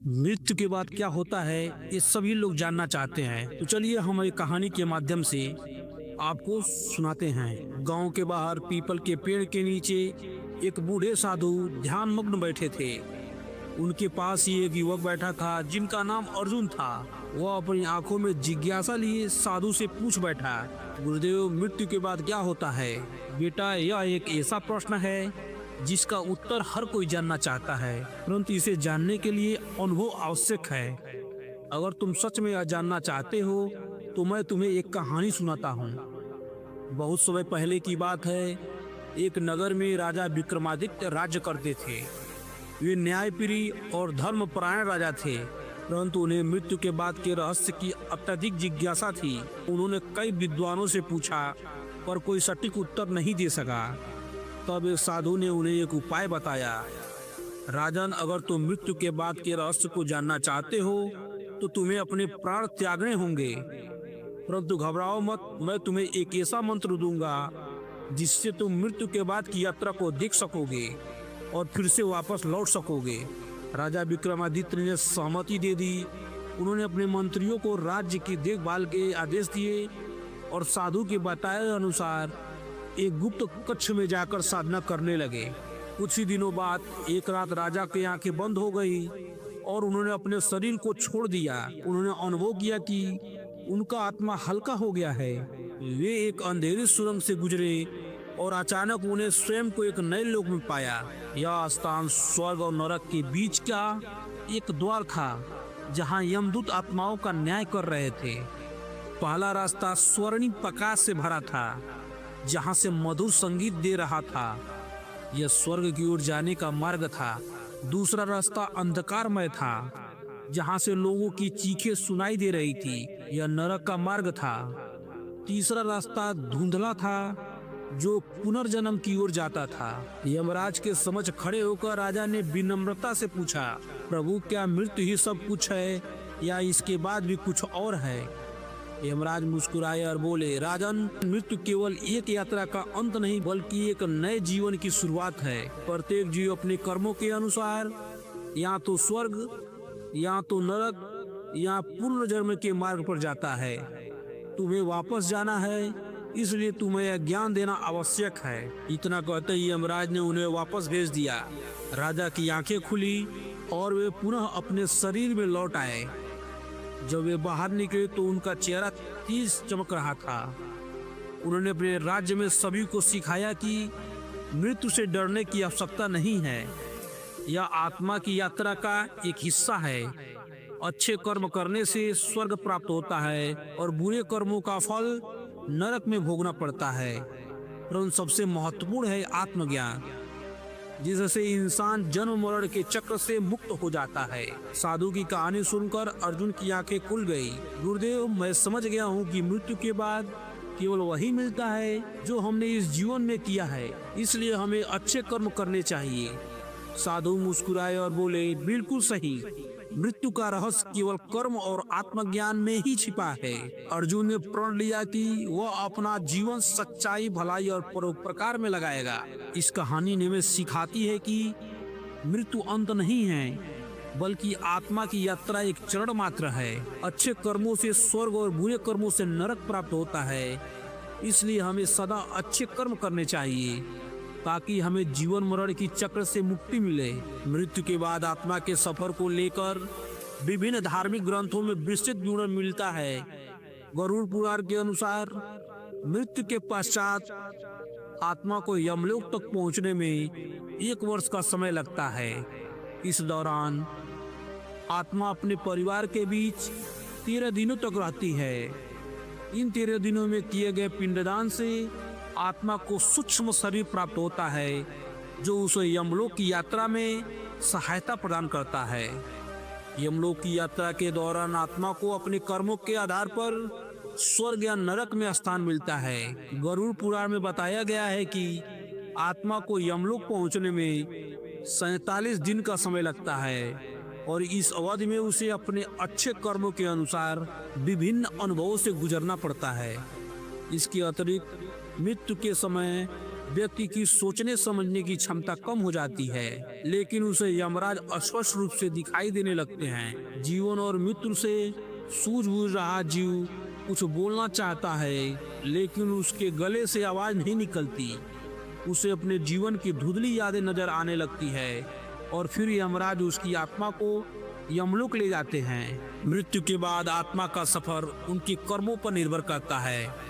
मृत्यु के बाद क्या होता है, ये सभी लोग जानना चाहते हैं। तो चलिए हम एक कहानी के माध्यम से आपको सुनाते हैं। गांव के बाहर पीपल के पेड़ के नीचे एक बूढ़े साधु ध्यान मग्न बैठे थे। उनके पास ही एक युवक बैठा था जिनका नाम अर्जुन था। वह अपनी आंखों में जिज्ञासा लिए साधु से पूछ बैठा, गुरुदेव, मृत्यु के बाद क्या होता है? बेटा, यह एक ऐसा प्रश्न है जिसका उत्तर हर कोई जानना चाहता है, परंतु इसे जानने के लिए अनुभव आवश्यक है। अगर तुम सच में यह जानना चाहते हो तो मैं तुम्हें एक कहानी सुनाता हूँ। बहुत समय पहले की बात है। एक नगर में राजा विक्रमादित्य राज्य करते थे। वे न्यायप्रिय और धर्मपरायण राजा थे, परंतु उन्हें मृत्यु के बाद के रहस्य की अत्यधिक जिज्ञासा थी। उन्होंने कई विद्वानों से पूछा, पर कोई सटीक उत्तर नहीं दे सका। तब एक साधु ने उन्हें एक उपाय बताया। राजन, अगर तुम मृत्यु के बाद के रहस्य को जानना चाहते हो तो तुम्हें अपने प्राण त्यागने होंगे, परंतु घबराओ मत। मैं तुम्हें एक ऐसा मंत्र दूंगा जिससे तुम मृत्यु के बाद की यात्रा को देख सकोगे और फिर से वापस लौट सकोगे। राजा विक्रमादित्य ने सहमति दे दी। उन्होंने अपने मंत्रियों को राज्य की देखभाल के आदेश दिए और साधु के बताए अनुसार एक गुप्त कक्ष में जाकर साधना करने लगे। कुछ ही दिनों बाद एक रात राजा की आंखें बंद हो गई और उन्होंने अपने शरीर को छोड़ दिया। उन्होंने अनुभव किया कि उनका आत्मा हल्का हो गया है। वे एक अंधेरी सुरंग से गुजरे और अचानक उन्हें स्वयं को एक नए लोक में पाया। यह स्थान स्वर्ग और नरक के बीच का एक द्वार था, जहां यमदूत आत्माओं का न्याय कर रहे थे। पहला रास्ता स्वर्णिम प्रकाश से भरा था, जहां से मधुर संगीत दे रहा था। यह स्वर्ग की ओर जाने का मार्ग था। दूसरा रास्ता अंधकारमय था, जहां से लोगों की चीखें सुनाई दे रही थी। यह नरक का मार्ग था। तीसरा रास्ता धुंधला था, जो पुनर्जन्म की ओर जाता था। यमराज के समक्ष खड़े होकर राजा ने विनम्रता से पूछा, प्रभु, क्या मृत्यु ही सब कुछ है या इसके बाद भी कुछ और है? यमराज मुस्कुराए और बोले, राजन, मृत्यु केवल एक यात्रा का अंत नहीं बल्कि एक नए जीवन की शुरुआत है। प्रत्येक जीव अपने कर्मों के अनुसार या तो स्वर्ग या तो नरक या पुनर्जन्म के मार्ग पर जाता है। तुम्हें वापस जाना है, इसलिए तुम्हें यह ज्ञान देना आवश्यक है। इतना कहते ही यमराज ने उन्हें वापस भेज दिया। राजा की आंखें खुली और वे पुनः अपने शरीर में लौट आए। जब वे बाहर निकले तो उनका चेहरा तेज चमक रहा था। उन्होंने अपने राज्य में सभी को सिखाया कि मृत्यु से डरने की आवश्यकता नहीं है। यह आत्मा की यात्रा का एक हिस्सा है। अच्छे कर्म करने से स्वर्ग प्राप्त होता है और बुरे कर्मों का फल नरक में भोगना पड़ता है। परंतु सबसे महत्वपूर्ण है आत्मज्ञान, जिससे इंसान जन्म मरण के चक्र से मुक्त हो जाता है। साधु की कहानी सुनकर अर्जुन की आंखें खुल गई। गुरुदेव, मैं समझ गया हूँ कि मृत्यु के बाद केवल वही मिलता है जो हमने इस जीवन में किया है, इसलिए हमें अच्छे कर्म करने चाहिए। साधु मुस्कुराए और बोले, बिल्कुल सही। मृत्यु का रहस्य केवल कर्म और आत्मज्ञान में ही छिपा है। अर्जुन ने प्रण लिया कि वह अपना जीवन सच्चाई, भलाई और परोपकार में लगाएगा। इस कहानी ने हमें सिखाती है कि मृत्यु अंत नहीं है, बल्कि आत्मा की यात्रा एक चरण मात्र है। अच्छे कर्मों से स्वर्ग और बुरे कर्मों से नरक प्राप्त होता है। इसलिए हमें सदा अच्छे कर्म करने चाहिए ताकि हमें जीवन मरण की चक्र से मुक्ति मिले। मृत्यु के बाद आत्मा के सफर को लेकर विभिन्न धार्मिक ग्रंथों में विस्तृत विवरण मिलता है। गरुड़ पुराण के अनुसार मृत्यु के पश्चात आत्मा को यमलोक तक पहुंचने में 1 वर्ष का समय लगता है। इस दौरान आत्मा अपने परिवार के बीच 13 दिनों तक रहती है। इन 13 दिनों में किए गए पिंडदान से आत्मा को सूक्ष्म शरीर प्राप्त होता है, जो उसे यमलोक की यात्रा में सहायता प्रदान करता है। यमलोक की यात्रा के दौरान आत्मा को अपने कर्मों के आधार पर स्वर्ग या नरक में स्थान मिलता है। गरुड़ पुराण में बताया गया है कि आत्मा को यमलोक पहुंचने में 47 दिन का समय लगता है और इस अवधि में उसे अपने अच्छे कर्मों के अनुसार विभिन्न अनुभवों से गुजरना पड़ता है। इसके अतिरिक्त मृत्यु के समय व्यक्ति की सोचने समझने की क्षमता कम हो जाती है, लेकिन उसे यमराज अस्पष्ट रूप से दिखाई देने लगते हैं। जीवन और मृत्यु से सूझबूझ रहा जीव कुछ बोलना चाहता है, लेकिन उसके गले से आवाज नहीं निकलती। उसे अपने जीवन की धुंधली यादें नजर आने लगती है और फिर यमराज उसकी आत्मा को यमलोक ले जाते हैं। मृत्यु के बाद आत्मा का सफर उनके कर्मों पर निर्भर करता है।